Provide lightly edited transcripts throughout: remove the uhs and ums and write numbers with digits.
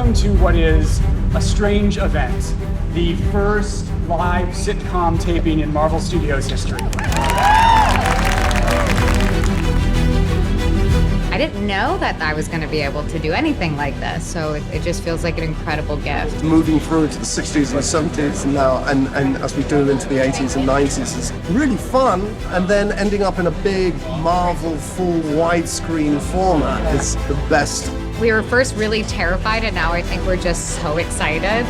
Welcome to what is a strange event, the first live sitcom taping in Marvel Studios history. I didn't know that I was going to be able to do anything like this, so it just feels like an incredible gift. Moving through into the 60s and the 70s now, and as we do into the 80s and 90s, is really fun. And then ending up in a big Marvel full widescreen format is the best. We were first really terrified, and now I think we're just so excited.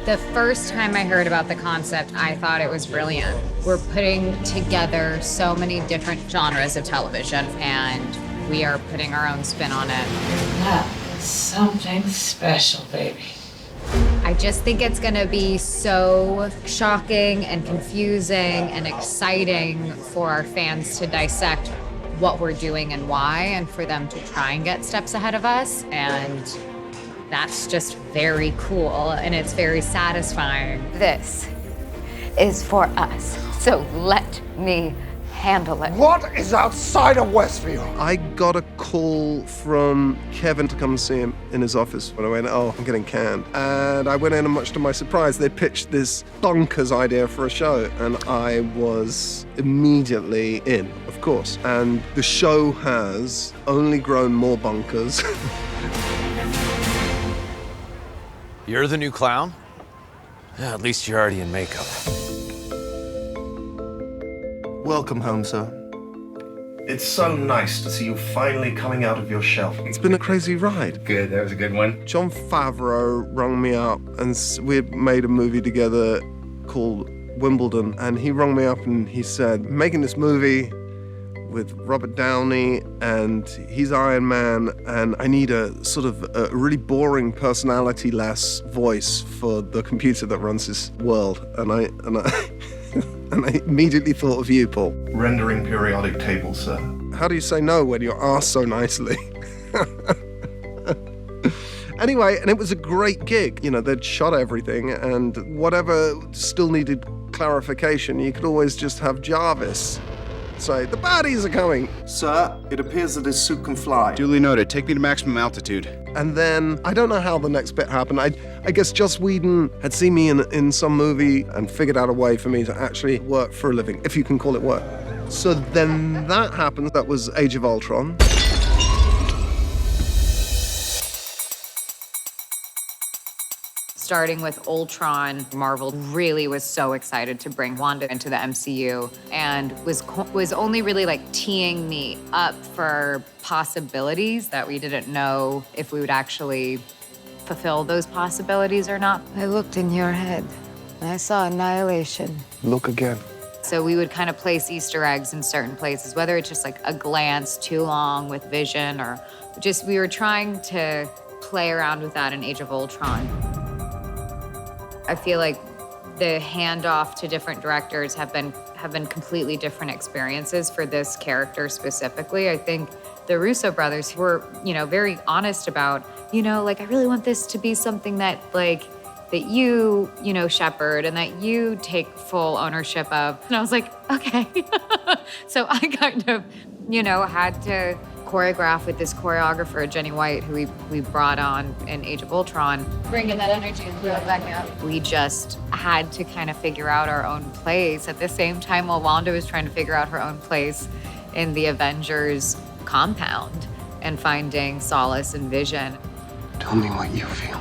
The first time I heard about the concept, I thought it was brilliant. We're putting together so many different genres of television, and we are putting our own spin on it. That is something special, baby. I just think it's gonna be so shocking and confusing and exciting for our fans to dissect what we're doing and why, and for them to try and get steps ahead of us. And that's just very cool, and it's very satisfying. This is for us, so let me handle it. What is outside of Westview? I got a call from Kevin to come see him in his office when I went, oh, I'm getting canned. And I went in, and much to my surprise, they pitched this bonkers idea for a show, and I was immediately in, of course. And the show has only grown more bonkers. You're the new clown? Yeah, at least you're already in makeup. Welcome home, sir. It's so nice to see you finally coming out of your shell. It's been a crazy ride. Good, that was a good one. Jon Favreau rung me up, and we had made a movie together called Wimbledon, and he rung me up and he said, making this movie with Robert Downey, and he's Iron Man, and I need a sort of a really boring, personality-less voice for the computer that runs this world. And I and I immediately thought of you, Paul. Rendering periodic tables, sir. How do you say no when you're asked so nicely? Anyway, and it was a great gig. You know, they'd shot everything, and whatever still needed clarification, you could always just have Jarvis say, the baddies are coming. Sir, it appears that his suit can fly. Duly noted. Take me to maximum altitude. And then, I don't know how the next bit happened. I guess Joss Whedon had seen me in some movie and figured out a way for me to actually work for a living, if you can call it work. So then that happened. That was Age of Ultron. Starting with Ultron, Marvel really was so excited to bring Wanda into the MCU, and was only really like teeing me up for possibilities that we didn't know if we would actually fulfill those possibilities or not. I looked in your head, and I saw annihilation. Look again. So we would kind of place Easter eggs in certain places, whether it's just like a glance too long with Vision, or just we were trying to play around with that in Age of Ultron. I feel like the handoff to different directors have been completely different experiences for this character specifically. I think the Russo brothers were, very honest about, like, I really want this to be something that you, shepherd and that you take full ownership of. And I was like, okay. So I kind of, had to choreograph with this choreographer, Jenny White, who we brought on in Age of Ultron. Bringing that energy and throw it back out. We just had to kind of figure out our own place at the same time while Wanda was trying to figure out her own place in the Avengers compound and finding solace and Vision. Tell me what you feel.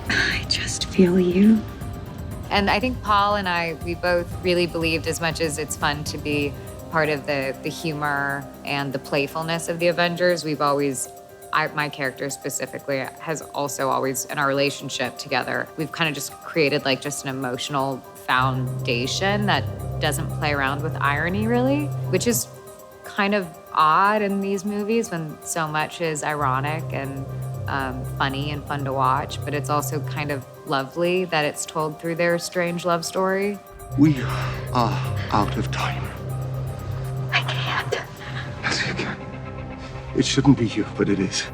I just feel you. And I think Paul and I, we both really believed, as much as it's fun to be part of the humor and the playfulness of the Avengers, we've always, my character specifically, has also always, in our relationship together, we've kind of just created like just an emotional foundation that doesn't play around with irony really, which is kind of odd in these movies when so much is ironic and funny and fun to watch, but it's also kind of lovely that it's told through their strange love story. We are out of time. It shouldn't be you, but it is.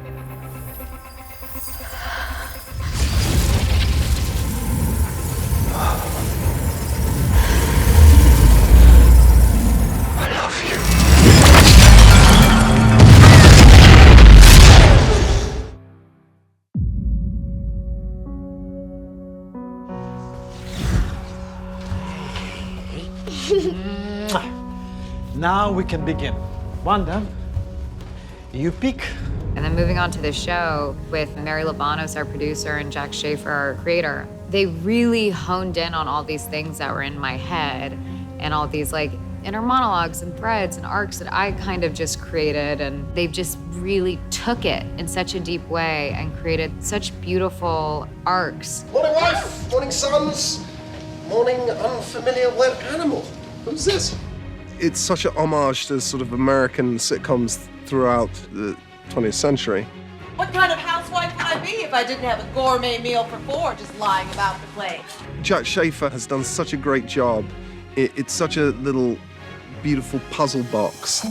I love you. Now we can begin. Wanda, you pick. And then moving on to the show with Mary Libanos, our producer, and Jack Schaefer, our creator, they really honed in on all these things that were in my head and all these like inner monologues and threads and arcs that I kind of just created. And they've just really took it in such a deep way and created such beautiful arcs. Morning, wife. Morning, sons. Morning, unfamiliar wet animal. Who's this? It's such an homage to sort of American sitcoms throughout the 20th century. What kind of housewife would I be if I didn't have a gourmet meal for four just lying about the place? Jack Schaefer has done such a great job. It's such a little beautiful puzzle box.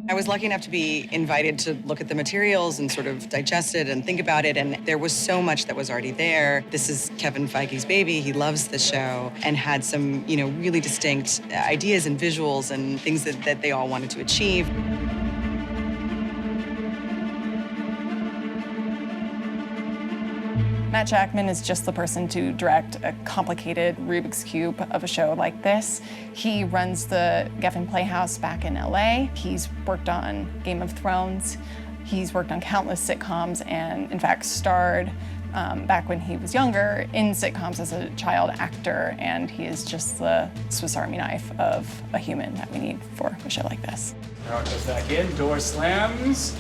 I was lucky enough to be invited to look at the materials and sort of digest it and think about it, and there was so much that was already there. This is Kevin Feige's baby. He loves the show and had some, really distinct ideas and visuals and things that they all wanted to achieve. Matt Jackman is just the person to direct a complicated Rubik's Cube of a show like this. He runs the Geffen Playhouse back in LA. He's worked on Game of Thrones. He's worked on countless sitcoms and, in fact, starred back when he was younger in sitcoms as a child actor. And he is just the Swiss Army knife of a human that we need for a show like this. Howard goes back in, door slams.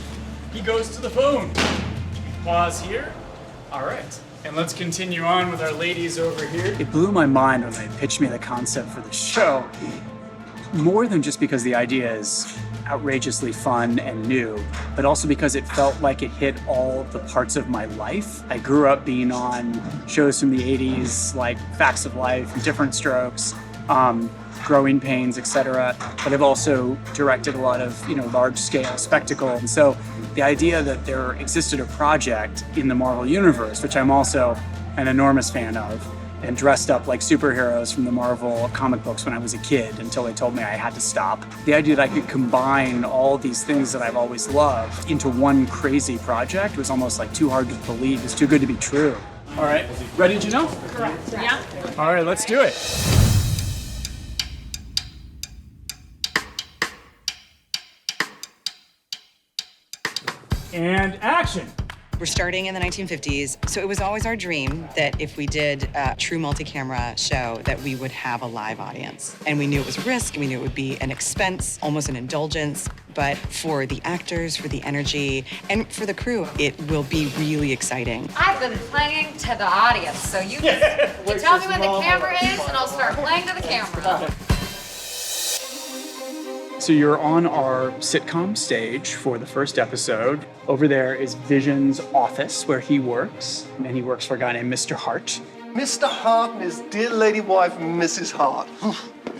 He goes to the phone. Pause here. All right. And let's continue on with our ladies over here. It blew my mind when they pitched me the concept for the show. More than just because the idea is outrageously fun and new, but also because it felt like it hit all the parts of my life. I grew up being on shows from the 80s, like Facts of Life and Different Strokes, Growing Pains, etc. But I've also directed a lot of, large-scale spectacle. And so the idea that there existed a project in the Marvel Universe, which I'm also an enormous fan of, and dressed up like superheroes from the Marvel comic books when I was a kid until they told me I had to stop. The idea that I could combine all these things that I've always loved into one crazy project was almost like too hard to believe. It's too good to be true. All right, ready, Janelle? Correct. Yeah. All right, let's do it. And action. We're starting in the 1950s, so it was always our dream that if we did a true multi-camera show, that we would have a live audience. And we knew it was a risk, and we knew it would be an expense, almost an indulgence, but for the actors, for the energy, and for the crew, it will be really exciting. I've been playing to the audience, so you tell me when the camera is, and I'll start playing to the camera. So you're on our sitcom stage for the first episode. Over there is Vision's office where he works, and he works for a guy named Mr. Hart. Mr. Hart and his dear lady wife, Mrs. Hart.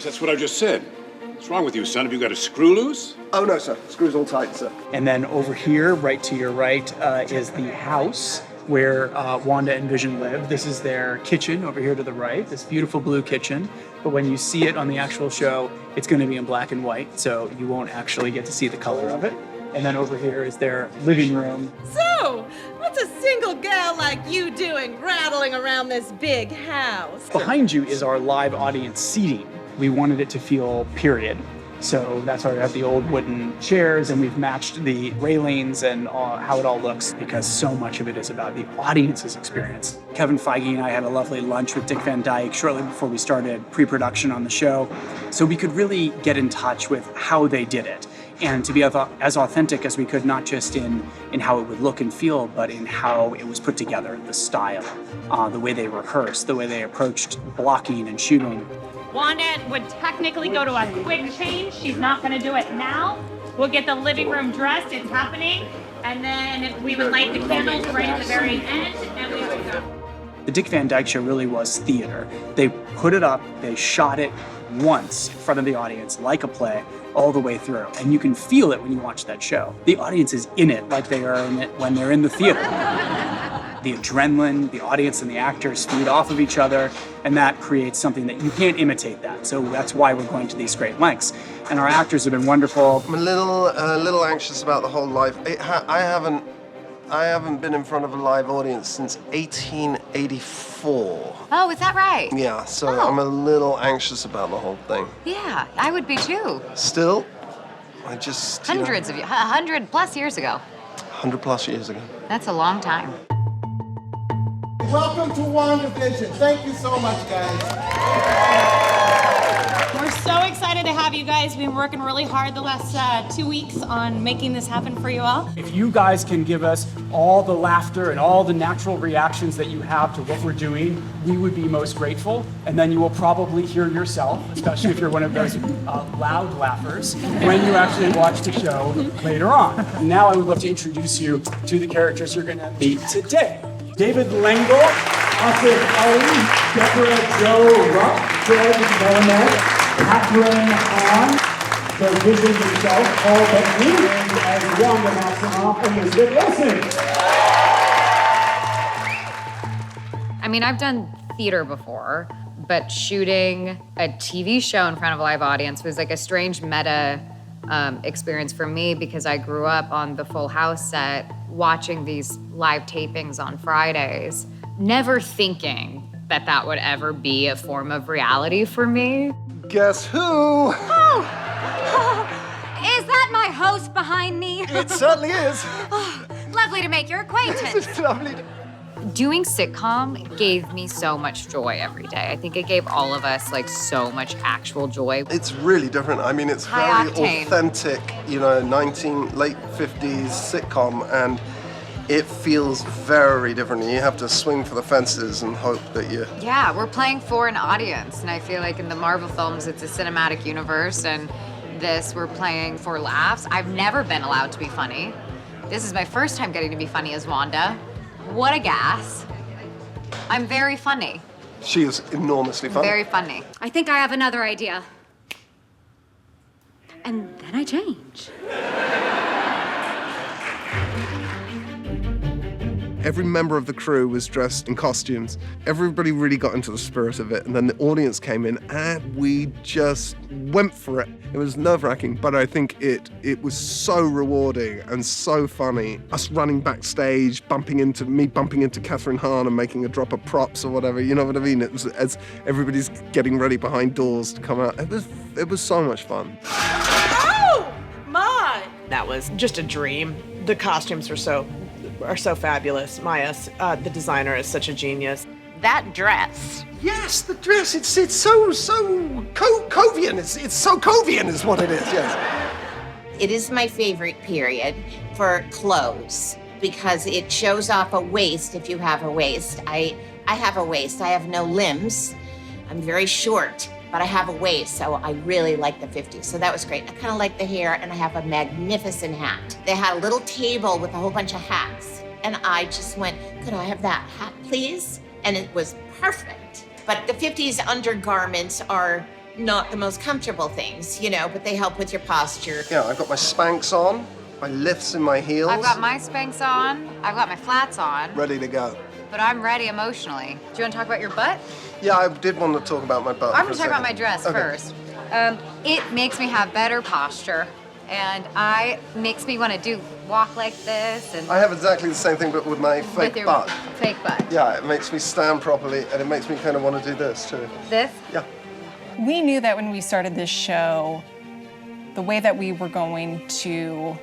That's what I just said. What's wrong with you, son? Have you got a screw loose? Oh, no, sir. Screws all tight, sir. And then over here, right to your right, is the house where Wanda and Vision live. This is their kitchen over here to the right, this beautiful blue kitchen. But when you see it on the actual show, it's going to be in black and white, so you won't actually get to see the color of it. And then over here is their living room. So, what's a single gal like you doing rattling around this big house? Behind you is our live audience seating. We wanted it to feel period. So that's why we have the old wooden chairs, and we've matched the railings and how it all looks, because so much of it is about the audience's experience. Kevin Feige and I had a lovely lunch with Dick Van Dyke shortly before we started pre-production on the show, so we could really get in touch with how they did it, and to be as authentic as we could, not just in how it would look and feel, but in how it was put together, the style, the way they rehearsed, the way they approached blocking and shooting. Wanda would technically go to a quick change. She's not going to do it now. We'll get the living room dressed. It's happening. And then we would light the candles right at the very end, and we would go. The Dick Van Dyke Show really was theater. They put it up, they shot it once in front of the audience like a play all the way through. And you can feel it when you watch that show. The audience is in it like they are in it when they're in the theater. The adrenaline, the audience and the actors feed off of each other, and that creates something that you can't imitate that. So that's why we're going to these great lengths. And our actors have been wonderful. I'm a little anxious about the whole live. I haven't been in front of a live audience since 1884. Oh, is that right? Yeah, so I'm a little anxious about the whole thing. Yeah, I would be too. Still, I just... Hundreds of 100+ years ago. 100+ years ago. That's a long time. Welcome to WandaVision. Thank you so much, guys. We're so excited to have you guys. We've been working really hard the last 2 weeks on making this happen for you all. If you guys can give us all the laughter and all the natural reactions that you have to what we're doing, we would be most grateful. And then you will probably hear yourself, especially if you're one of those loud laughers, when you actually watch the show later on. Now I would love to introduce you to the characters you're going to meet today. David Lengel, Asif Ali, Deborah Jo Rupp, Fred Melamed, Catherine Hahn, the Vision himself, Paul Bettany, and as Wanda Maximoff, Elizabeth Olsen. I mean, I've done theater before, but shooting a TV show in front of a live audience was like a strange meta experience for me because I grew up on the Full House set watching these live tapings on Fridays, never thinking that that would ever be a form of reality for me. Guess who? Oh, is that my host behind me? It certainly is. Oh, lovely to make your acquaintance. It's lovely. Doing sitcom gave me so much joy every day. I think it gave all of us like so much actual joy. It's really different. I mean, it's High very octane. authentic, you know, late 50s sitcom, and it feels very different. You have to swing for the fences and hope that you... Yeah, we're playing for an audience, and I feel like in the Marvel films, it's a cinematic universe, and this, we're playing for laughs. I've never been allowed to be funny. This is my first time getting to be funny as Wanda. What a gas. I'm very funny. She is enormously funny. Very funny. I think I have another idea. And then I change. Every member of the crew was dressed in costumes. Everybody really got into the spirit of it, and then the audience came in, and we just went for it. It was nerve-wracking, but I think it was so rewarding and so funny. Us running backstage, bumping into Catherine Hahn and making a drop of props or whatever, you know what I mean? It was as everybody's getting ready behind doors to come out. It was so much fun. Oh, my! That was just a dream. The costumes are so fabulous. Maya, the designer, is such a genius. That dress. Yes, the dress. It's so Covian. It's so Covian is what it is. Yes. It is my favorite period for clothes because it shows off a waist if you have a waist. I have a waist. I have no limbs. I'm very short, but I have a waist, so I really like the 50s. So that was great. I kind of like the hair, and I have a magnificent hat. They had a little table with a whole bunch of hats, and I just went, could I have that hat, please? And it was perfect. But the 50s undergarments are not the most comfortable things, you know, but they help with your posture. Yeah, I've got my Spanx on, my lifts in my heels. I've got my Spanx on, I've got my flats on. Ready to go. But I'm ready emotionally. Do you want to talk about your butt? Yeah, I did want to talk about my butt. I'm going to talk about my dress first. It makes me have better posture, and makes me want to walk like this. And I have exactly the same thing, but with my fake butt. Fake butt. Yeah, it makes me stand properly, and it makes me kind of want to do this too. This? Yeah. We knew that when we started this show, the way that we were going to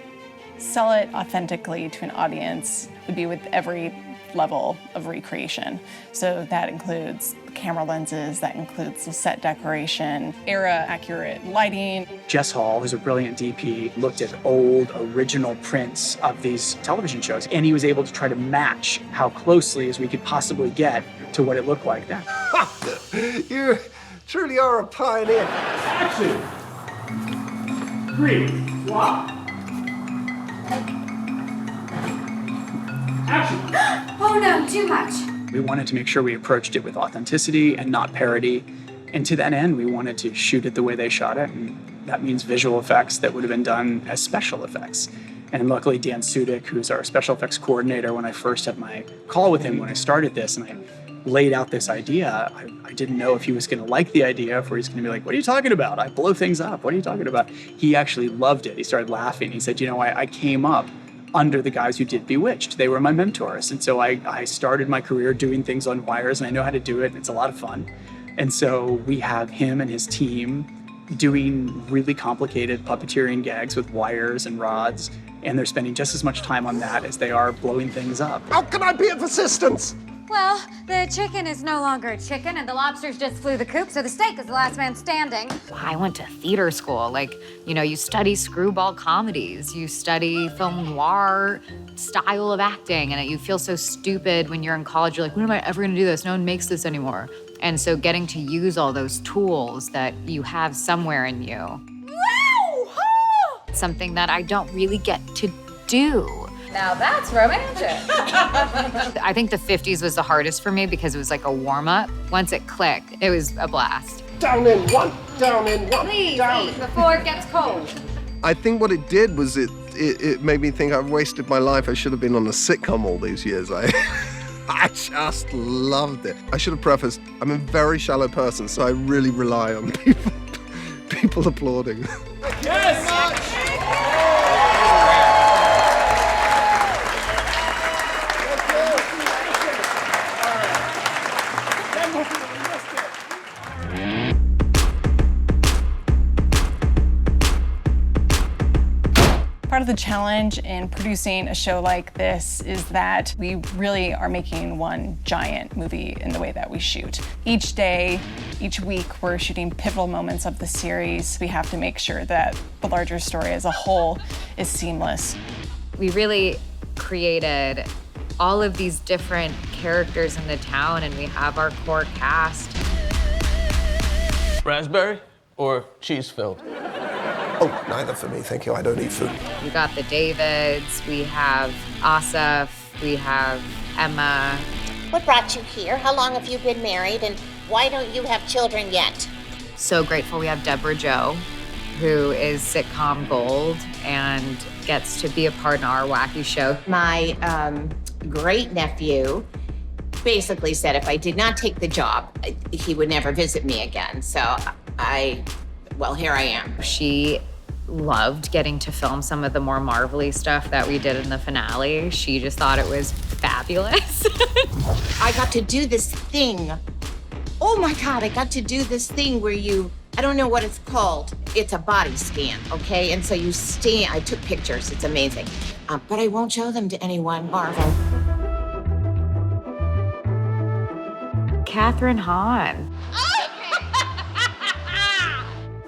sell it authentically to an audience would be with every level of recreation. So that includes camera lenses, that includes the set decoration, era-accurate lighting. Jess Hall, who's a brilliant DP, looked at old original prints of these television shows, and he was able to try to match how closely as we could possibly get to what it looked like then. You truly are a pioneer. Action! 3, swap. Action! Oh no, too much. We wanted to make sure we approached it with authenticity and not parody. And to that end, we wanted to shoot it the way they shot it, and that means visual effects that would have been done as special effects. And luckily, Dan Sudik, who's our special effects coordinator, when I first had my call with him when I started this, and I laid out this idea, I didn't know if he was going to like the idea, or he's going to be like, what are you talking about? I blow things up. What are you talking about? He actually loved it. He started laughing. He said, you know, I came up under the guys who did Bewitched. They were my mentors. And so I started my career doing things on wires, and I know how to do it, and it's a lot of fun. And so we have him and his team doing really complicated puppeteering gags with wires and rods, and they're spending just as much time on that as they are blowing things up. How can I be of assistance? Well, the chicken is no longer a chicken, and the lobsters just flew the coop, so the steak is the last man standing. I went to theater school. Like, you know, you study screwball comedies, you study film noir style of acting, and you feel so stupid when you're in college. You're like, when am I ever gonna do this? No one makes this anymore. And so getting to use all those tools that you have somewhere in you. Something that I don't really get to do. Now that's romantic. I think the 50s was the hardest for me because it was like a warm-up. Once it clicked, it was a blast. Down in one, down in one, Please down. eat before it gets cold. I think what it did was it made me think I've wasted my life. I should have been on a sitcom all these years. I just loved it. I should have prefaced, I'm a very shallow person, so I really rely on people applauding. Yes! Part of the challenge in producing a show like this is that we really are making one giant movie in the way that we shoot. Each day, each week, we're shooting pivotal moments of the series. We have to make sure that the larger story as a whole is seamless. We really created all of these different characters in the town, and we have our core cast. Raspberry or cheese-filled? Oh, neither for me, thank you. I don't eat food. We got the Davids, we have Asaf, we have Emma. What brought you here? How long have you been married? And why don't you have children yet? So grateful we have Deborah Jo, who is sitcom gold and gets to be a part in our wacky show. My great nephew basically said if I did not take the job, he would never visit me again. So well, here I am. She loved getting to film some of the more Marvel-y stuff that we did in the finale. She just thought it was fabulous. I got to do this thing. Oh my God, I got to do this thing where I don't know what it's called. It's a body scan, okay? And so you stand, I took pictures, it's amazing. But I won't show them to anyone, Marvel. Katherine Hahn.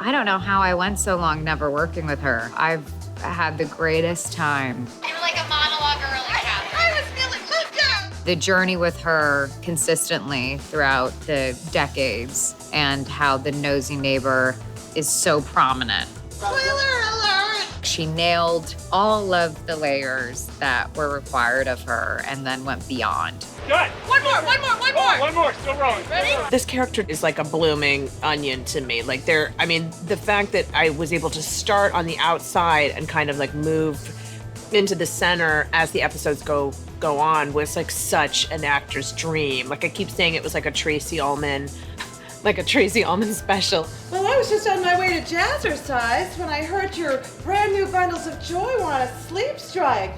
I don't know how I went so long never working with her. I've had the greatest time. You're like a monologue early, Katherine. I was feeling so good. The journey with her consistently throughout the decades and how the nosy neighbor is so prominent. Spoiler alert! She nailed all of the layers that were required of her and then went beyond. Good. One more. One more, still rolling. Ready? This character is like a blooming onion to me. Like the fact that I was able to start on the outside and kind of like move into the center as the episodes go on was like such an actor's dream. Like I keep saying it was like a Tracy Ullman special. Well, I was just on my way to Jazzercise when I heard your brand new bundles of joy were on a sleep strike.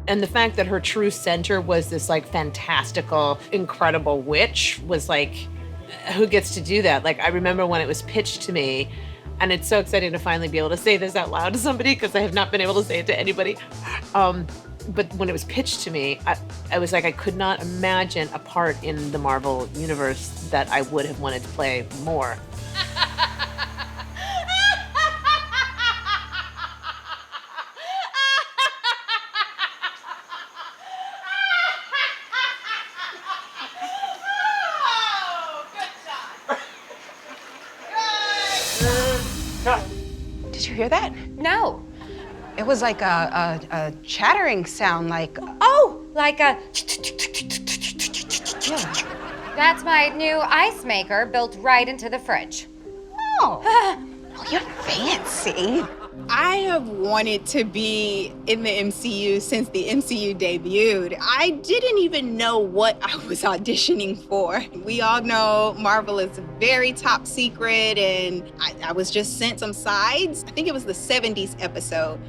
And the fact that her true center was this like fantastical, incredible witch was like, who gets to do that? Like I remember when it was pitched to me, and it's so exciting to finally be able to say this out loud to somebody because I have not been able to say it to anybody. But when it was pitched to me, I was like, I could not imagine a part in the Marvel universe that I would have wanted to play more. Did you hear that? No. It was like a chattering sound, like, Oh, like a... yeah. That's my new ice maker built right into the fridge. Oh, you're fancy. I have wanted to be in the MCU since the MCU debuted. I didn't even know what I was auditioning for. We all know Marvel is very top secret, and I was just sent some sides. I think it was the 70s episode.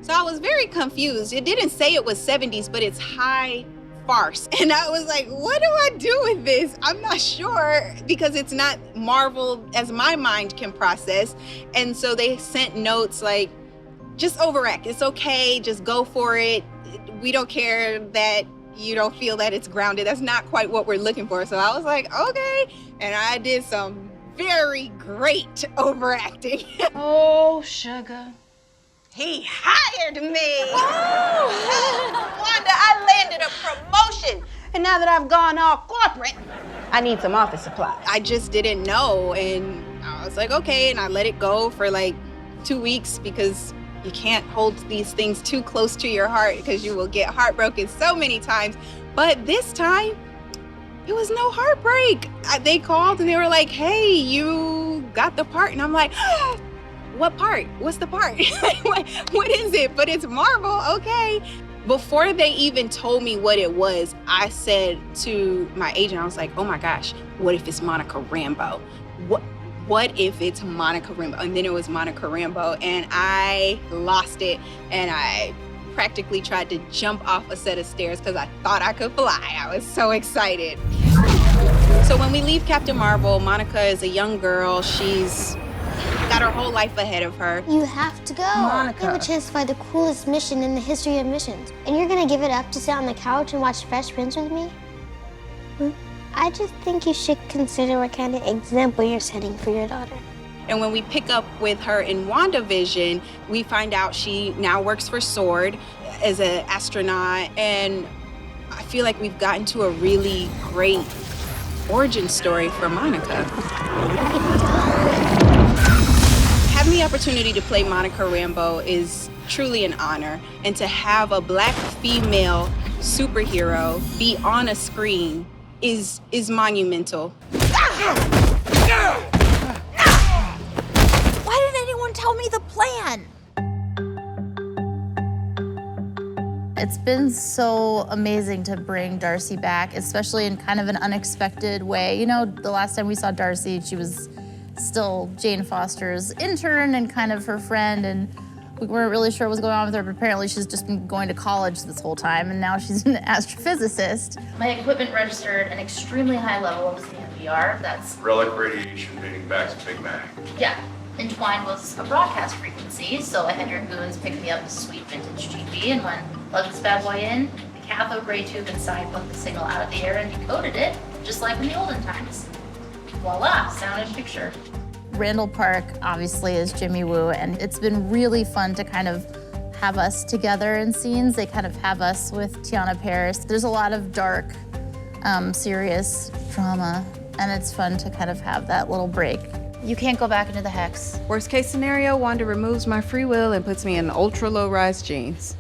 So I was very confused. It didn't say it was 70s, but it's high farce. And I was like, what do I do with this? I'm not sure, because it's not Marvel as my mind can process. And so they sent notes like, just overact. It's okay. Just go for it. We don't care that you don't feel that it's grounded. That's not quite what we're looking for. So I was like, okay. And I did some very great overacting. Oh, sugar. He hired me. Wanda, I landed a promotion. And now that I've gone all corporate, I need some office supplies. I just didn't know. And I was like, okay. And I let it go for like 2 weeks, because you can't hold these things too close to your heart because you will get heartbroken so many times. But this time, it was no heartbreak. They called and they were like, hey, you got the part. And I'm like, what part? What's the part? What is it? But it's Marvel, okay. Before they even told me what it was, I said to my agent, I was like, oh my gosh, what if it's Monica Rambeau? What if it's Monica Rambeau? And then it was Monica Rambeau, and I lost it, and I practically tried to jump off a set of stairs because I thought I could fly. I was so excited. So when we leave Captain Marvel, Monica is a young girl. She's got her whole life ahead of her. You have to go. Monica. You have a chance to find the coolest mission in the history of missions. And you're gonna give it up to sit on the couch and watch Fresh Prince with me? I just think you should consider what kind of example you're setting for your daughter. And when we pick up with her in WandaVision, we find out she now works for S.W.O.R.D as an astronaut. And I feel like we've gotten to a really great origin story for Monica. Having the opportunity to play Monica Rambeau is truly an honor. And to have a Black female superhero be on a screen is monumental. Why didn't anyone tell me the plan? It's been so amazing to bring Darcy back, especially in kind of an unexpected way. You know, the last time we saw Darcy, she was still Jane Foster's intern and kind of her friend, and we weren't really sure what was going on with her, but apparently she's just been going to college this whole time, and now she's an astrophysicist. My equipment registered an extremely high level of CMBR. That's relic radiation dating back to Big Mac. Yeah. Entwined was a broadcast frequency, so I had your goons pick me up a sweet vintage GP, and when I plugged this bad boy in, the cathode ray tube inside plugged the signal out of the air and decoded it, just like in the olden times. Voila, sound and picture. Randall Park, obviously, is Jimmy Woo, and it's been really fun to kind of have us together in scenes. They kind of have us with Tiana Paris. There's a lot of dark, serious drama, and it's fun to kind of have that little break. You can't go back into the hex. Worst case scenario, Wanda removes my free will and puts me in ultra low-rise jeans.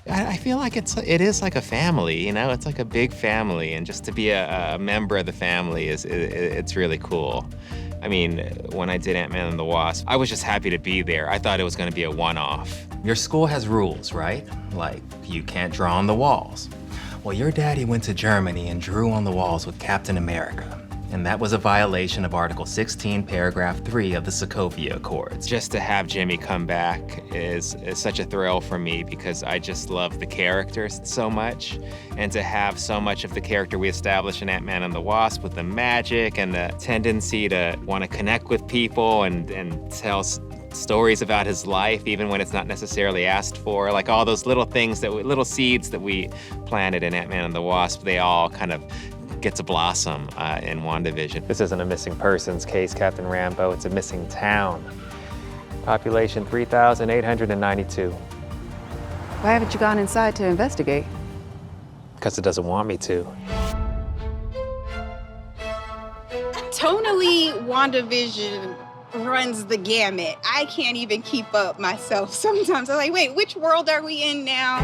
I feel like it is like a family, you know? It's like a big family, and just to be a member of the family it's really cool. I mean, when I did Ant-Man and the Wasp, I was just happy to be there. I thought it was gonna be a one-off. Your school has rules, right? Like, you can't draw on the walls. Well, your daddy went to Germany and drew on the walls with Captain America. And that was a violation of Article 16, Paragraph 3 of the Sokovia Accords. Just to have Jimmy come back is such a thrill for me, because I just love the characters so much. And to have so much of the character we established in Ant-Man and the Wasp, with the magic and the tendency to want to connect with people and tell stories about his life, even when it's not necessarily asked for. Like all those little things, little seeds that we planted in Ant-Man and the Wasp, they all kind of get to blossom in WandaVision. This isn't a missing persons case, Captain Rambeau. It's a missing town. Population 3,892. Why haven't you gone inside to investigate? Because it doesn't want me to. Tonally, WandaVision runs the gamut. I can't even keep up myself sometimes. I'm like, wait, which world are we in now?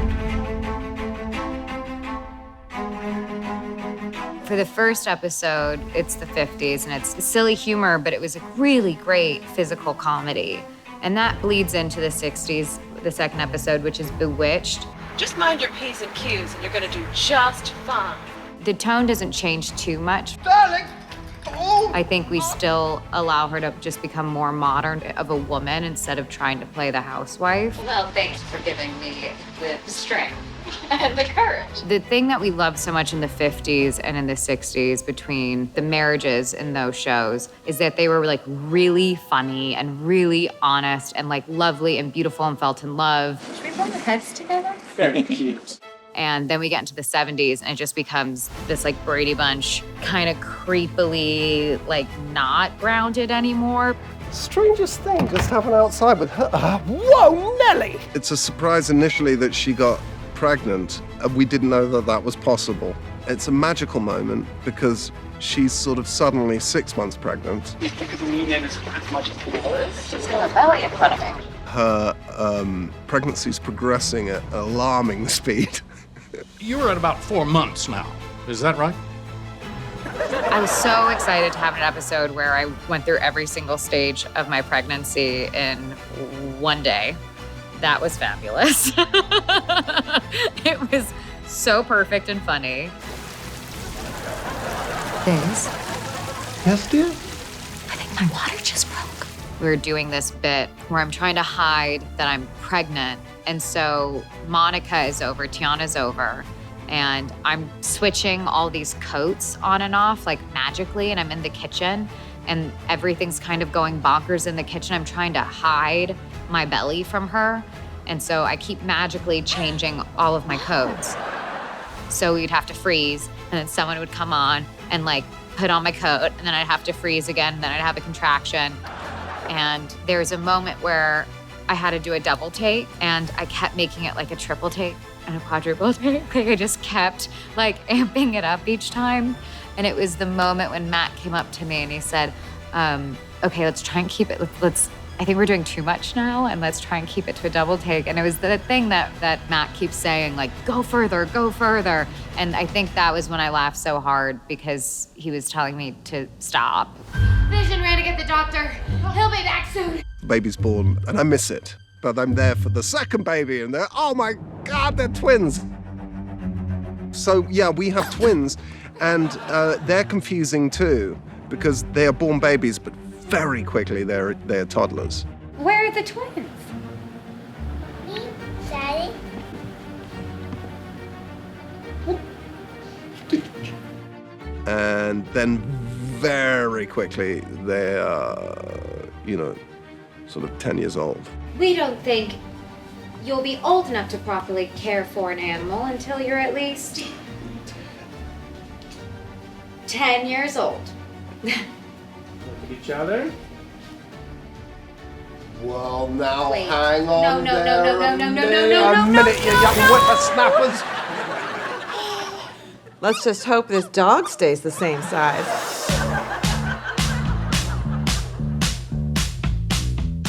For the first episode, it's the 50s, and it's silly humor, but it was a really great physical comedy. And that bleeds into the 60s, the second episode, which is Bewitched. Just mind your P's and Q's and you're gonna do just fine. The tone doesn't change too much. Darling! I think we still allow her to just become more modern of a woman instead of trying to play the housewife. Well, thanks for giving me the strength and the courage. The thing that we love so much in the 50s and in the 60s between the marriages in those shows is that they were like really funny and really honest and like lovely and beautiful and felt in love. Should we put our heads together? Very cute. And then we get into the 70s and it just becomes this like Brady Bunch kind of creepily like not grounded anymore. Strangest thing just happened outside with her. Whoa, Nelly! It's a surprise initially that she got pregnant. We didn't know that that was possible. It's a magical moment because she's sort of suddenly 6 months pregnant. You could lean in as much as possible. She's got a belly in front of me. Her pregnancy's progressing at an alarming speed. You're at about 4 months now. Is that right? I was so excited to have an episode where I went through every single stage of my pregnancy in one day. That was fabulous. It was so perfect and funny. Liz, Yes, dear? I think my water just broke. We were doing this bit where I'm trying to hide that I'm pregnant. And so Monica is over, Tiana's over, and I'm switching all these coats on and off like magically, and I'm in the kitchen and everything's kind of going bonkers in the kitchen. I'm trying to hide my belly from her. And so I keep magically changing all of my coats. So we'd have to freeze, and then someone would come on and like put on my coat, and then I'd have to freeze again, and then I'd have a contraction. And there's a moment where I had to do a double take, and I kept making it like a triple take and a quadruple take. Like I just kept like amping it up each time. And it was the moment when Matt came up to me and he said, okay, let's try and keep it, I think we're doing too much now, and let's try and keep it to a double take. And it was the thing that Matt keeps saying, like, go further, go further. And I think that was when I laughed so hard because he was telling me to stop. Vision ran to get the doctor. He'll be back soon. Baby's born, and I miss it. But I'm there for the second baby, and they're, oh my God, they're twins. So yeah, we have twins, and they're confusing too, because they are born babies, but very quickly they're toddlers. Where are the twins? Me, Daddy. And then very quickly they are, sort of 10 years old. We don't think you'll be old enough to properly care for an animal until you're at least 10 years old. Look at each other. Well, now Wait. hang on No, there no, a no, minute, you young whippersnappers. Let's just hope this dog stays the same size.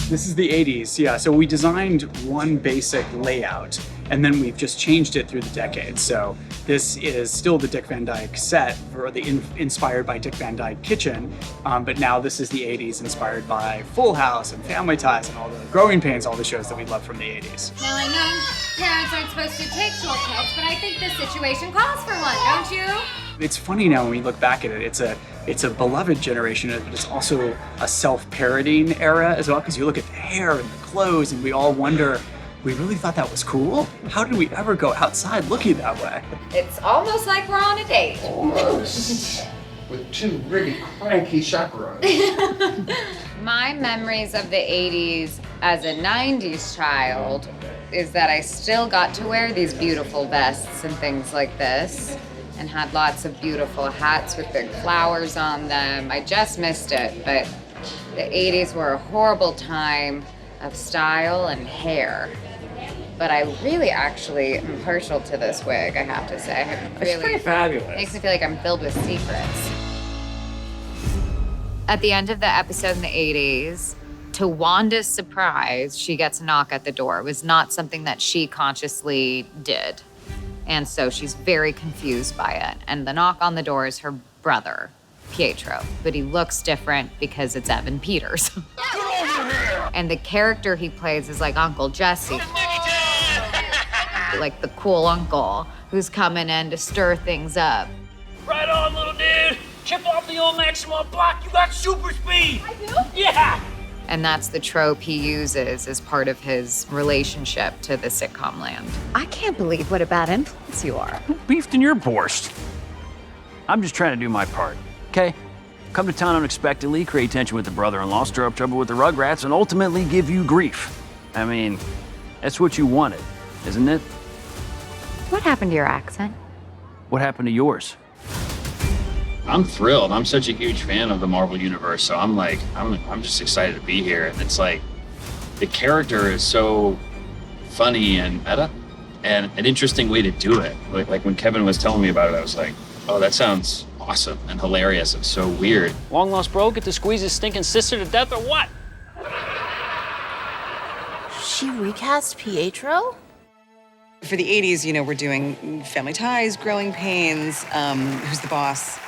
This is the 80s, yeah. So we designed one basic layout, and then we've just changed it through the decades. So this is still the Dick Van Dyke set, or the inspired by Dick Van Dyke kitchen, but now this is the 80s inspired by Full House and Family Ties and all the Growing Pains, all the shows that we love from the 80s. Now I know parents aren't supposed to take shortcuts, but I think this situation calls for one, don't you? It's funny now when we look back at it. It's a beloved generation, but it's also a self-parodying era as well, because you look at the hair and the clothes, and we all wonder, we really thought that was cool? How did we ever go outside looking that way? It's almost like we're on a date. Almost. With two really cranky chaperones. My memories of the 80s as a 90s child is that I still got to wear these beautiful vests and things like this, and had lots of beautiful hats with big flowers on them. I just missed it, but the 80s were a horrible time of style and hair. But I really actually am partial to this wig, I have to say. It's pretty fabulous. Makes me feel like I'm filled with secrets. At the end of the episode in the 80s, to Wanda's surprise, she gets a knock at the door. It was not something that she consciously did. And so she's very confused by it. And the knock on the door is her brother, Pietro. But he looks different because it's Evan Peters. And the character he plays is like Uncle Jesse. Like the cool uncle who's coming in to stir things up. Right on, little dude. Chip off the old Maximum block. You got super speed. I do? Yeah. And that's the trope he uses as part of his relationship to the sitcom land. I can't believe what a bad influence you are. Who beefed in your borscht? I'm just trying to do my part, okay? Come to town unexpectedly, create tension with the brother-in-law, stir up trouble with the Rugrats, and ultimately give you grief. I mean, that's what you wanted, isn't it? What happened to your accent? What happened to yours? I'm thrilled. I'm such a huge fan of the Marvel Universe, so I'm just excited to be here. And it's like, the character is so funny and meta, and an interesting way to do it. Like when Kevin was telling me about it, I was like, oh, that sounds awesome and hilarious and so weird. Long lost bro, get to squeeze his stinking sister to death or what? She recast Pietro? For the 80s, you know, we're doing Family Ties, Growing Pains, Who's the Boss?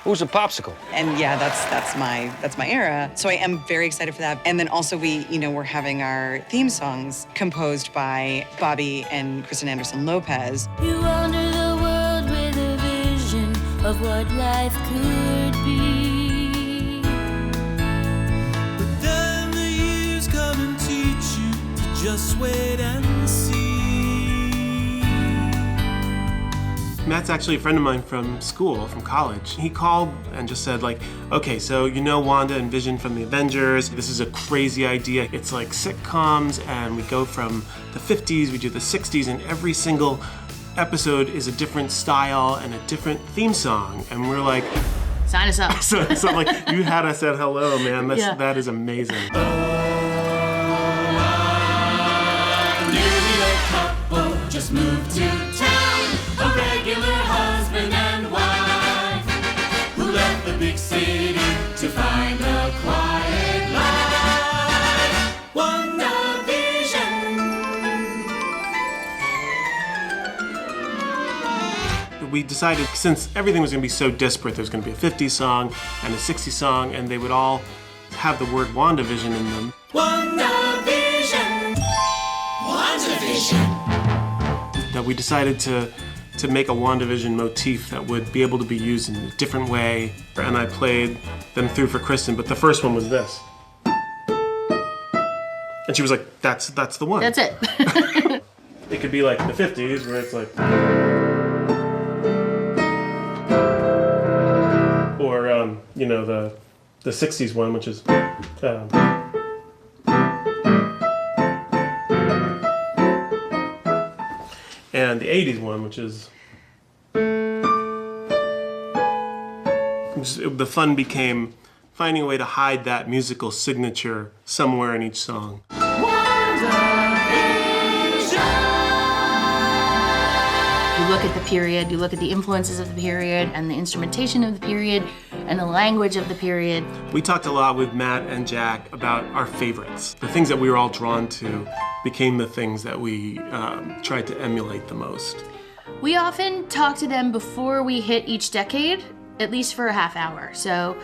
Who's a popsicle? And yeah, that's my era. So I am very excited for that. And then also we're having our theme songs composed by Bobby and Kristen Anderson Lopez. You wander the world with a vision of what life could be. But then the years come and teach you to just wait and see. Matt's actually a friend of mine from school, from college. He called and just said like, okay, so you know Wanda and Vision from the Avengers. This is a crazy idea. It's like sitcoms and we go from the 50s, we do the 60s, and every single episode is a different style and a different theme song. And we're like, sign us up. so like, you had us at hello, man. That is amazing. Just moved to town, a regular husband and wife who left the big city to find a quiet life. WandaVision. We decided, since everything was going to be so disparate, there was going to be a 50s song and a 60s song, and they would all have the word WandaVision in them. WandaVision. WandaVision. That we decided to make a WandaVision motif that would be able to be used in a different way. And I played them through for Kristen, but the first one was this. And she was like, that's the one. That's it. It could be like the 50s, where it's like... Or, the 60s one, which is... and the 80s one, which is... The fun became finding a way to hide that musical signature somewhere in each song. You look at the period, you look at the influences of the period, and the instrumentation of the period, and the language of the period. We talked a lot with Matt and Jack about our favorites. The things that we were all drawn to became the things that we tried to emulate the most. We often talk to them before we hit each decade, at least for a half hour. So,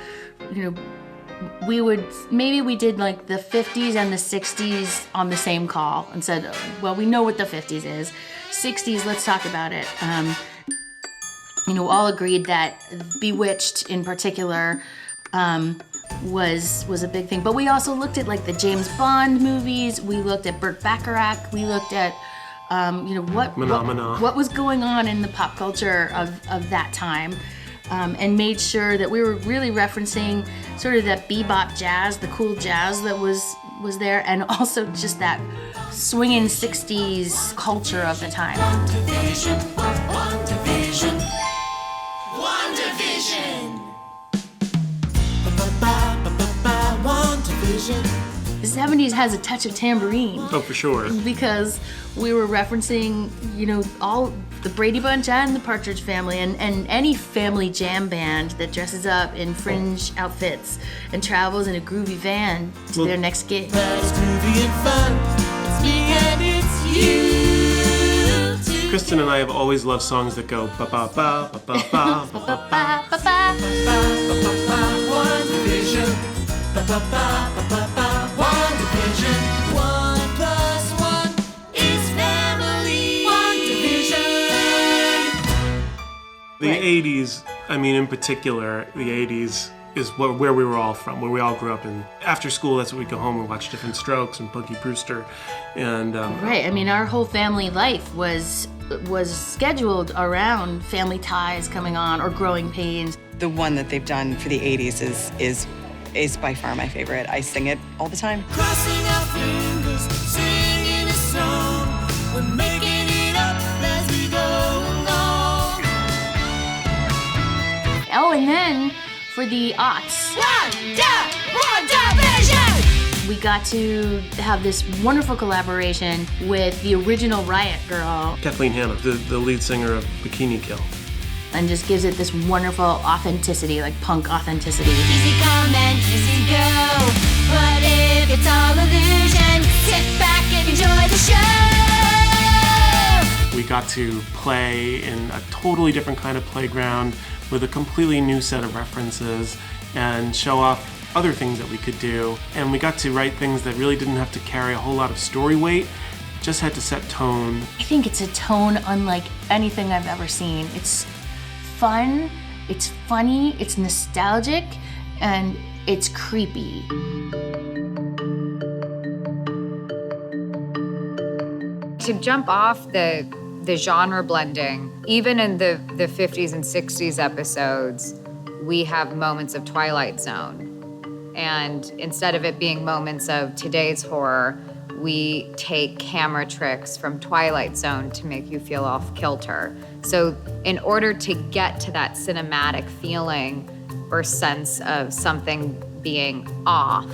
we did like the 50s and the 60s on the same call and said, well, we know what the 50s is. 60s, let's talk about it. All agreed that Bewitched in particular was a big thing. But we also looked at like the James Bond movies. We looked at Burt Bacharach. We looked at what was going on in the pop culture of that time, and made sure that we were really referencing sort of that bebop jazz, the cool jazz that was there, and also just that swinging 60s culture of the time. WandaVision, WandaVision, WandaVision. The 70s has a touch of tambourine. Oh, for sure. Because we were referencing, all the Brady Bunch and the Partridge Family, and any family jam band that dresses up in fringe outfits and travels in a groovy van to their next gig. But it's groovy and fun. It's me and it's you. Kristen and I have always loved songs that go ba ba ba ba ba ba ba ba ba. WandaVision. WandaVision. 1+1 is family. WandaVision. The 80s, I mean, in particular, the 80s is where we were all from, where we all grew up in. After school, that's what we'd go home and watch Different Strokes and Punky Brewster. And right, I mean, our whole family life was scheduled around Family Ties coming on or Growing Pains. The one that they've done for the 80s is by far my favorite. I sing it all the time. Crossing our fingers, singing a song. We're making it up as we go along. Oh, and then for the aughts, WandaVision! we got to have this wonderful collaboration with the original Riot Girl. Kathleen Hanna, the lead singer of Bikini Kill. And just gives it this wonderful authenticity, like punk authenticity. Easy come and easy go. But if it's all illusion, sit back and enjoy the show. We got to play in a totally different kind of playground with a completely new set of references and show off other things that we could do. And we got to write things that really didn't have to carry a whole lot of story weight, just had to set tone. I think it's a tone unlike anything I've ever seen. It's fun, it's funny, it's nostalgic, and it's creepy. To jump off the genre blending, even in the 50s and 60s episodes, we have moments of Twilight Zone. And instead of it being moments of today's horror, we take camera tricks from Twilight Zone to make you feel off kilter. So in order to get to that cinematic feeling or sense of something being off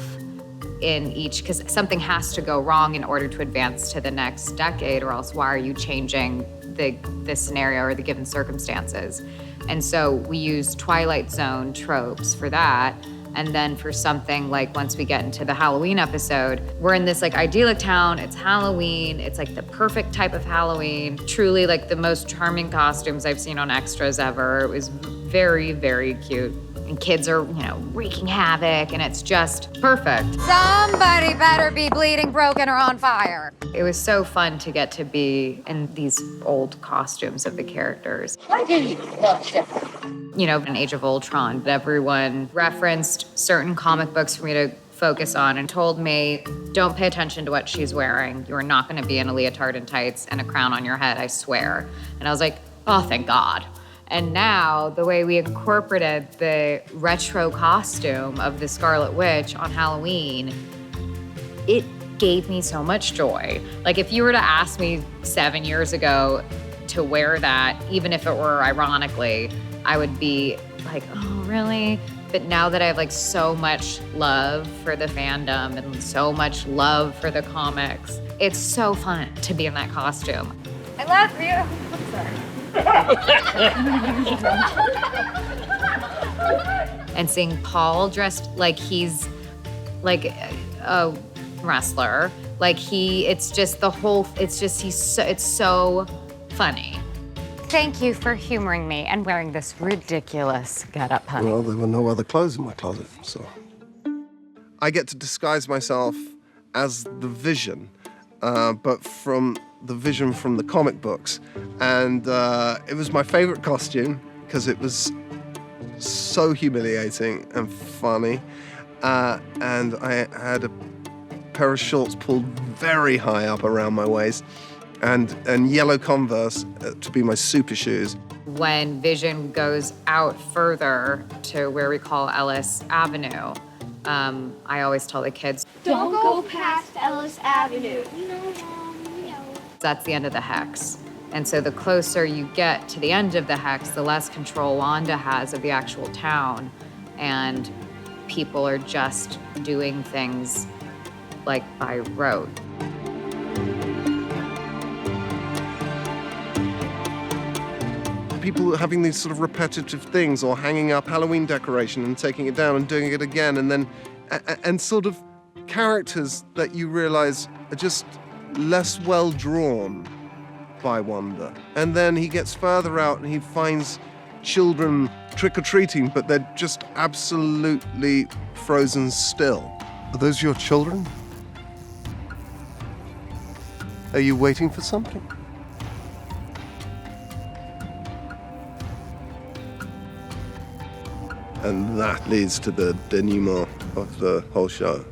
in each, because something has to go wrong in order to advance to the next decade, or else why are you changing the scenario or the given circumstances? And so we use Twilight Zone tropes for that. And then for something like once we get into the Halloween episode, we're in this like idyllic town, it's Halloween, it's like the perfect type of Halloween, truly like the most charming costumes I've seen on extras ever. It was very, very cute. And kids are, wreaking havoc, and it's just perfect. Somebody better be bleeding, broken, or on fire. It was so fun to get to be in these old costumes of the characters. Why do you look different? In Age of Ultron, everyone referenced certain comic books for me to focus on and told me, don't pay attention to what she's wearing. You are not gonna be in a leotard and tights and a crown on your head, I swear. And I was like, oh, thank God. And now, the way we incorporated the retro costume of the Scarlet Witch on Halloween, it gave me so much joy. Like, if you were to ask me 7 years ago to wear that, even if it were ironically, I would be like, oh, really? But now that I have like so much love for the fandom and so much love for the comics, it's so fun to be in that costume. I love you. I'm sorry. And seeing Paul dressed like he's like a wrestler, it's so funny. Thank you for humoring me and wearing this ridiculous getup, honey. Well, there were no other clothes in my closet, so. I get to disguise myself as the Vision, but from the Vision from the comic books. And it was my favorite costume because it was so humiliating and funny. And I had a pair of shorts pulled very high up around my waist and yellow Converse to be my super shoes. When Vision goes out further to where we call Ellis Avenue, I always tell the kids, don't go past Ellis Avenue. That's the end of the hex. And so the closer you get to the end of the hex, the less control Wanda has of the actual town. And people are just doing things like by rote. People having these sort of repetitive things, or hanging up Halloween decoration and taking it down and doing it again, and then and sort of characters that you realize are just less well drawn by Wanda. And then he gets further out and he finds children trick-or-treating, but they're just absolutely frozen still. Are those your children? Are you waiting for something? And that leads to the denouement of the whole show.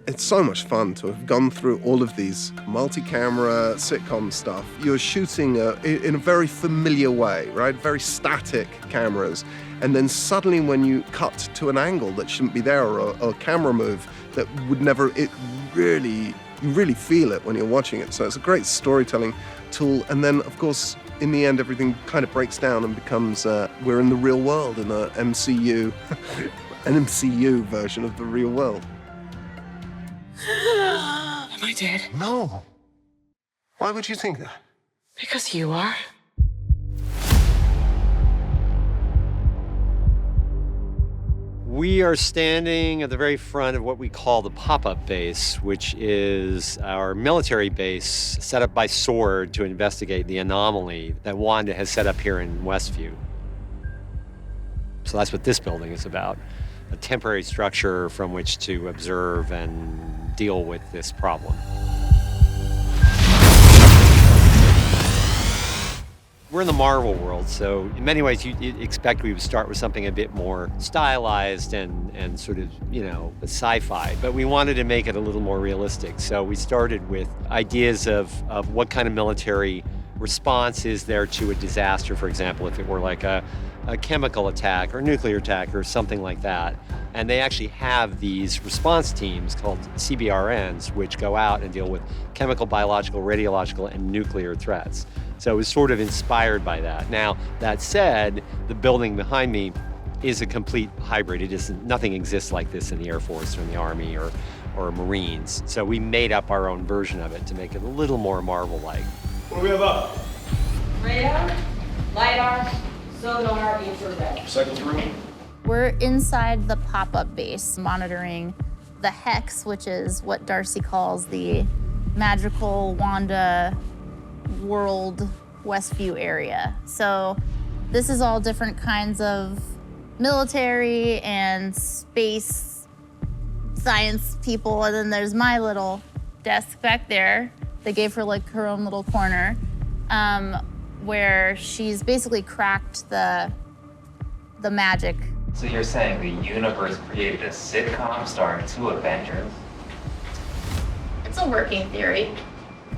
It's so much fun to have gone through all of these multi-camera sitcom stuff. You're shooting in a very familiar way, right? Very static cameras. And then suddenly when you cut to an angle that shouldn't be there, or a camera move that would never, you really feel it when you're watching it. So it's a great storytelling tool. And then, of course, in the end, everything kind of breaks down and becomes, we're in the real world in a MCU, an MCU version of the real world. Am I dead? No. Why would you think that? Because you are. We are standing at the very front of what we call the pop-up base, which is our military base set up by S.W.O.R.D to investigate the anomaly that Wanda has set up here in Westview. So that's what this building is about, a temporary structure from which to observe and deal with this problem. We're in the Marvel world, so in many ways you'd expect we would start with something a bit more stylized and sort of, sci-fi, but we wanted to make it a little more realistic. So we started with ideas of what kind of military response is there to a disaster, for example, if it were like a chemical attack or nuclear attack or something like that. And they actually have these response teams called CBRNs, which go out and deal with chemical, biological, radiological, and nuclear threats. So it was sort of inspired by that. Now, that said, the building behind me is a complete hybrid. Nothing exists like this in the Air Force or in the Army or Marines. So we made up our own version of it to make it a little more Marvel-like. What do we have up? Radar, LiDAR, sonar, infrared. Cycle through. We're inside the pop-up base, monitoring the Hex, which is what Darcy calls the magical Wanda world Westview area. So this is all different kinds of military and space science people, and then there's my little desk back there. They gave her like her own little corner, where she's basically cracked the magic. So you're saying the universe created a sitcom starring 2 Avengers? It's a working theory.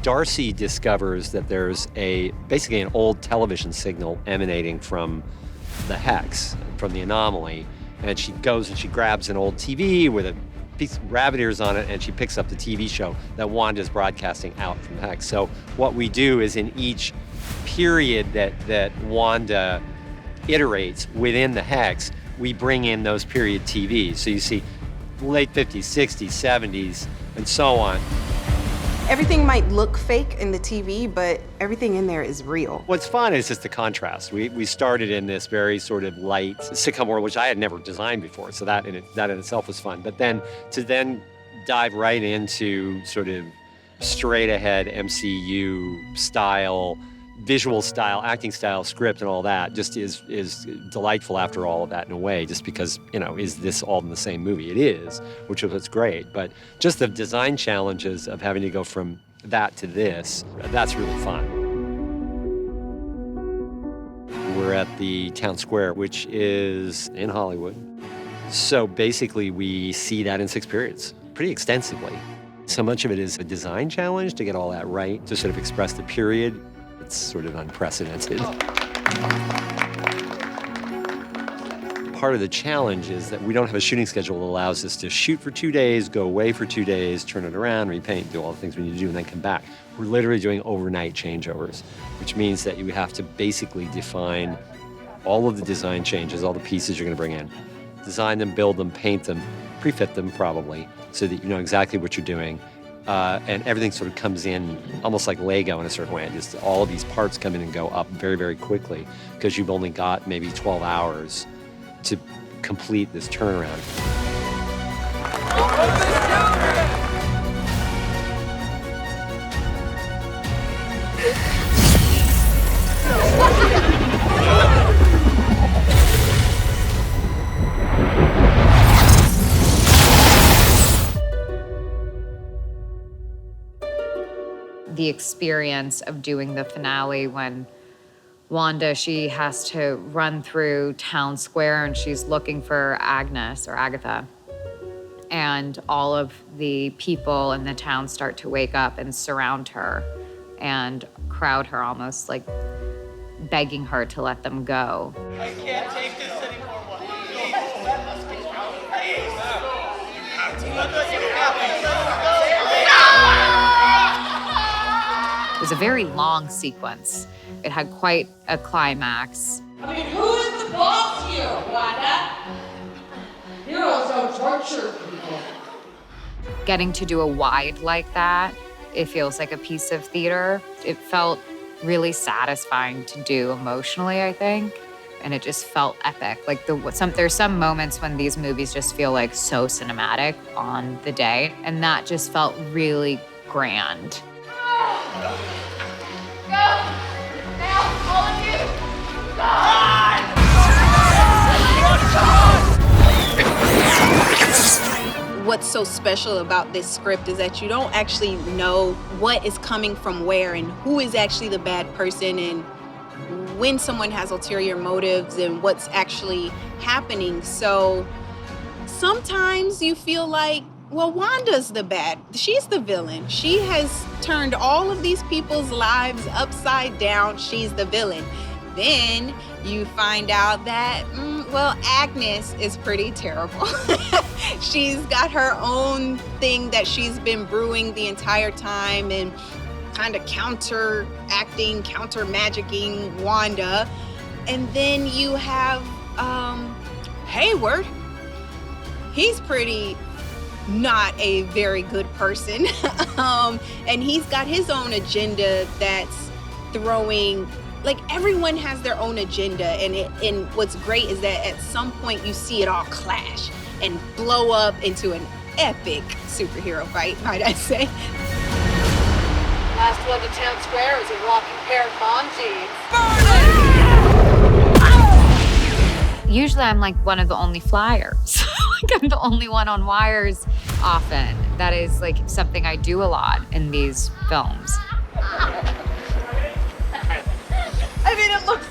Darcy discovers that there's basically an old television signal emanating from the Hex, from the anomaly, and she goes and she grabs an old TV with a piece of rabbit ears on it, and she picks up the TV show that Wanda's broadcasting out from the Hex. So what we do is in each period that Wanda iterates within the Hex, we bring in those period TVs. So you see late 50s, 60s, 70s, and so on. Everything might look fake in the TV, but everything in there is real. What's fun is just the contrast. We started in this very sort of light sitcom world, which I had never designed before, so that in itself was fun. But then to dive right into sort of straight ahead MCU style, visual style, acting style, script, and all that just is delightful after all of that in a way, just because, is this all in the same movie? It is, which is what's great. But just the design challenges of having to go from that to this, that's really fun. We're at the town square, which is in Hollywood. So basically we see that in 6 periods, pretty extensively. So much of it is a design challenge to get all that right, to sort of express the period. It's sort of unprecedented. Part of the challenge is that we don't have a shooting schedule that allows us to shoot for 2 days, go away for 2 days, turn it around, repaint, do all the things we need to do, and then come back. We're literally doing overnight changeovers, which means that you have to basically define all of the design changes, all the pieces you're going to bring in. Design them, build them, paint them, pre-fit them probably, so that you know exactly what you're doing. And everything sort of comes in almost like Lego in a certain way. Just all of these parts come in and go up very, very quickly because you've only got maybe 12 hours to complete this turnaround. the experience of doing the finale when Wanda, she has to run through town square and she's looking for Agnes or Agatha. And all of the people in the town start to wake up and surround her and crowd her, almost like begging her to let them go. I can't take this anymore. It was a very long sequence. It had quite a climax. I mean, who is the boss here, Wanda? Heroes don't torture people. Getting to do a wide like that, it feels like a piece of theater. It felt really satisfying to do emotionally, I think. And it just felt epic. Like there's some moments when these movies just feel like so cinematic on the day. And that just felt really grand. Go! Now, all of you! What's so special about this script is that you don't actually know what is coming from where and who is actually the bad person and when someone has ulterior motives and what's actually happening. So sometimes you feel like, well, Wanda's the bad, she's the villain. She has turned all of these people's lives upside down. She's the villain. Then you find out that, well, Agnes is pretty terrible. She's got her own thing that she's been brewing the entire time and kind of counteracting, counter-magicking Wanda. And then you have Hayward. He's pretty not a very good person. And he's got his own agenda that's throwing, like everyone has their own agenda. And what's great is that at some point you see it all clash and blow up into an epic superhero fight, might I say. Last one to town square is a walking pair of Monty. Usually I'm like one of the only flyers. Like I'm the only one on wires often. That is like something I do a lot in these films. I mean, it looks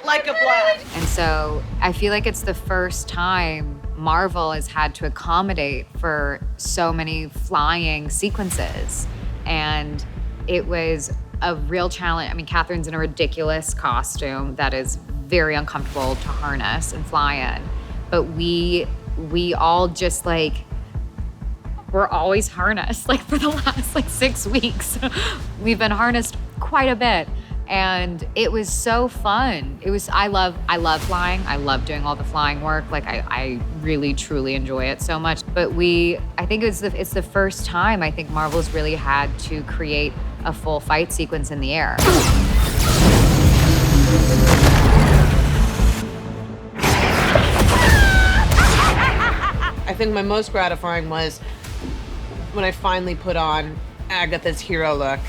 like a blast. And so I feel like it's the first time Marvel has had to accommodate for so many flying sequences. And it was a real challenge. I mean, Catherine's in a ridiculous costume that is very uncomfortable to harness and fly in. But we all just like, we're always harnessed. Like for the last 6 weeks, we've been harnessed quite a bit. And it was so fun. I love flying. I love doing all the flying work. Like I really, truly enjoy it so much. But I think it's the first time I think Marvel's really had to create a full fight sequence in the air. I think my most gratifying was when I finally put on Agatha's hero look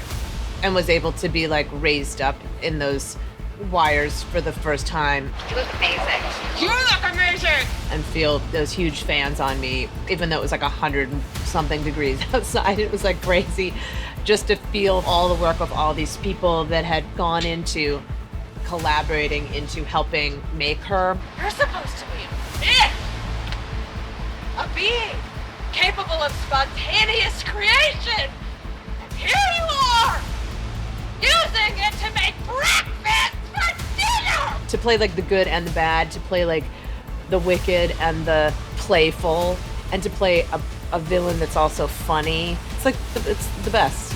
and was able to be like raised up in those wires for the first time. You look amazing. You look amazing! And feel those huge fans on me, even though it was like 100-something degrees outside. It was like crazy just to feel all the work of all these people that had gone into collaborating into helping make her. You're supposed to be it. A being capable of spontaneous creation. And here you are, using it to make breakfast for dinner! To play like the good and the bad, to play like the wicked and the playful, and to play a villain that's also funny. It's like, it's the best.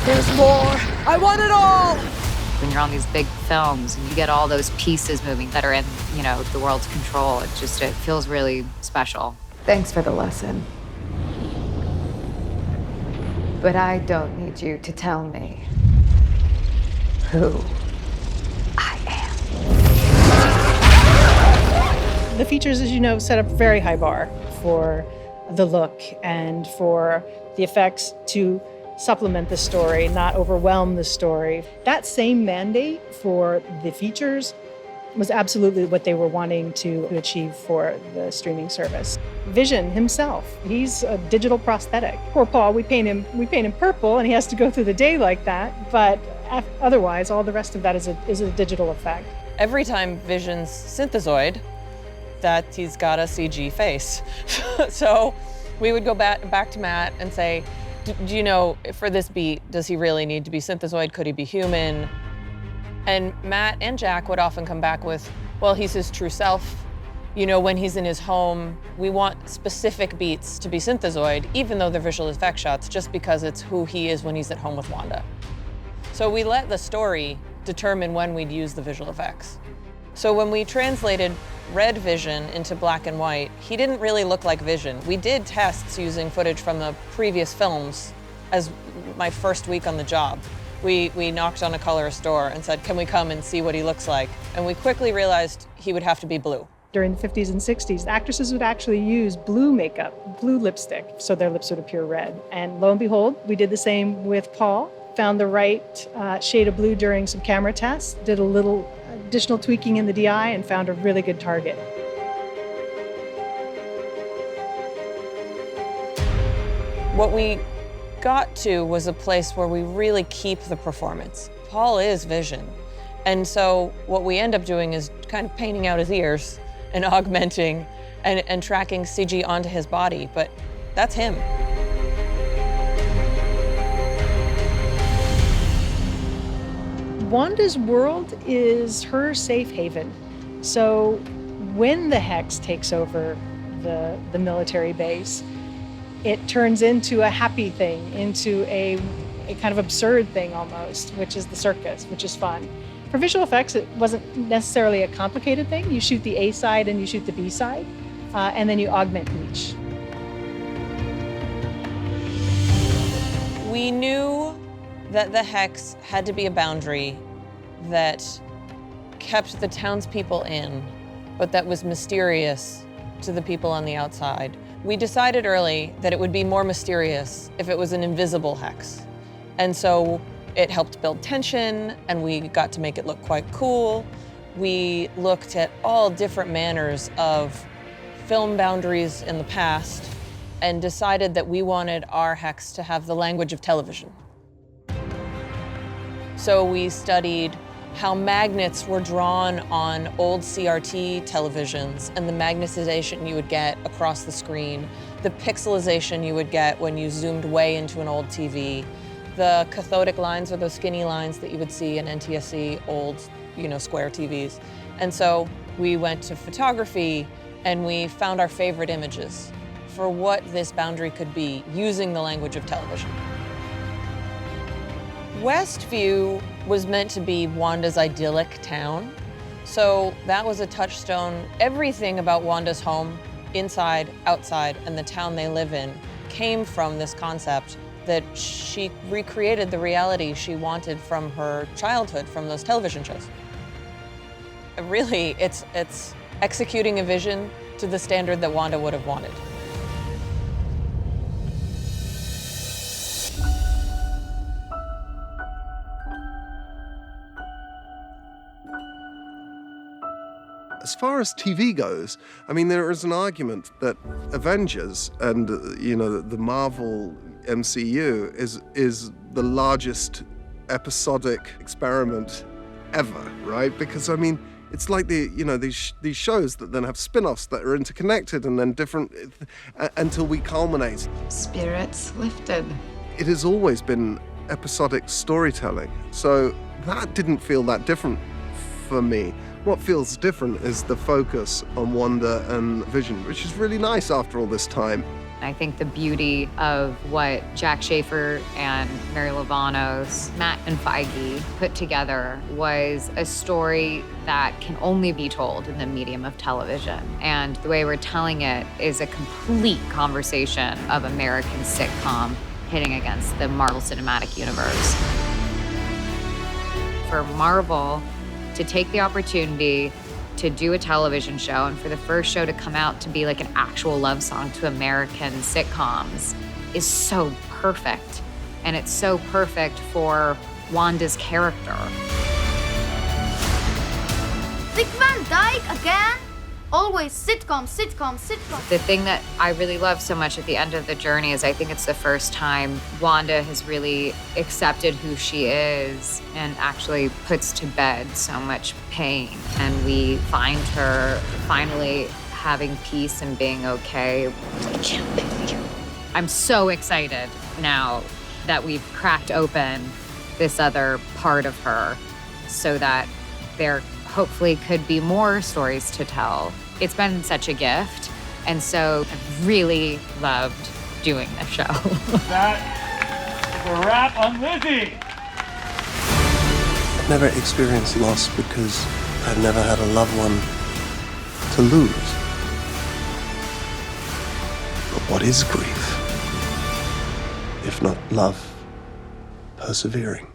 There's more. I want it all! When you're on these big films and you get all those pieces moving that are in, the world's control, it feels really special. Thanks for the lesson. But I don't need you to tell me who I am. The features, as you know, set up a very high bar for the look and for the effects to supplement the story, not overwhelm the story. That same mandate for the features was absolutely what they were wanting to achieve for the streaming service. Vision himself, he's a digital prosthetic. Poor Paul, we paint him purple and he has to go through the day like that, but otherwise all the rest of that is a digital effect. Every time Vision's synthezoid, that he's got a CG face. So we would go back to Matt and say, do you know, for this beat, does he really need to be synthezoid? Could he be human? And Matt and Jack would often come back with, well, he's his true self. You know, when he's in his home, we want specific beats to be synthezoid, even though they're visual effect shots, just because it's who he is when he's at home with Wanda. So we let the story determine when we'd use the visual effects. So when we translated Red Vision into black and white, he didn't really look like Vision. We did tests using footage from the previous films as my first week on the job. We knocked on a colorist door and said, can we come and see what he looks like? And we quickly realized he would have to be blue. During the 50s and 60s, actresses would actually use blue makeup, blue lipstick, so their lips would appear red. And lo and behold, we did the same with Paul, found the right shade of blue during some camera tests, did a little additional tweaking in the DI, and found a really good target. What we got to was a place where we really keep the performance. Paul is Vision. And so what we end up doing is kind of painting out his ears and augmenting and tracking CG onto his body, but that's him. Wanda's world is her safe haven. So when the Hex takes over the military base, it turns into a happy thing, into a kind of absurd thing almost, which is the circus, which is fun. For visual effects, it wasn't necessarily a complicated thing. You shoot the A side and you shoot the B side, and then you augment each. We knew that the Hex had to be a boundary that kept the townspeople in, but that was mysterious to the people on the outside. We decided early that it would be more mysterious if it was an invisible Hex. And so it helped build tension, and we got to make it look quite cool. We looked at all different manners of film boundaries in the past and decided that we wanted our Hex to have the language of television. So we studied how magnets were drawn on old CRT televisions and the magnetization you would get across the screen, the pixelization you would get when you zoomed way into an old TV, the cathodic lines or those skinny lines that you would see in NTSC old, square TVs. And so we went to photography and we found our favorite images for what this boundary could be using the language of television. Westview was meant to be Wanda's idyllic town. So that was a touchstone. Everything about Wanda's home, inside, outside, and the town they live in came from this concept that she recreated the reality she wanted from her childhood, from those television shows. Really, it's executing a vision to the standard that Wanda would have wanted. As far as TV goes, I mean, there is an argument that Avengers and, the Marvel MCU is the largest episodic experiment ever, right? Because, I mean, it's like these shows that then have spin-offs that are interconnected and then different until we culminate. Spirits lifted. It has always been episodic storytelling, so that didn't feel that different for me. What feels different is the focus on Wanda and Vision, which is really nice after all this time. I think the beauty of what Jack Schaefer and Mary Lavanos, Matt and Feige put together was a story that can only be told in the medium of television. And the way we're telling it is a complete conversation of American sitcom hitting against the Marvel Cinematic Universe. For Marvel to take the opportunity to do a television show and for the first show to come out to be like an actual love song to American sitcoms is so perfect. And it's so perfect for Wanda's character. Dick Van Dyke again? Always sitcom, sitcom, sitcom. The thing that I really love so much at the end of the journey is I think it's the first time Wanda has really accepted who she is and actually puts to bed so much pain. And we find her finally having peace and being okay. I'm so excited now that we've cracked open this other part of her so that there hopefully could be more stories to tell. It's been such a gift, and so I've really loved doing this show. That is a wrap on Lizzie. I've never experienced loss because I've never had a loved one to lose. But what is grief, if not love persevering?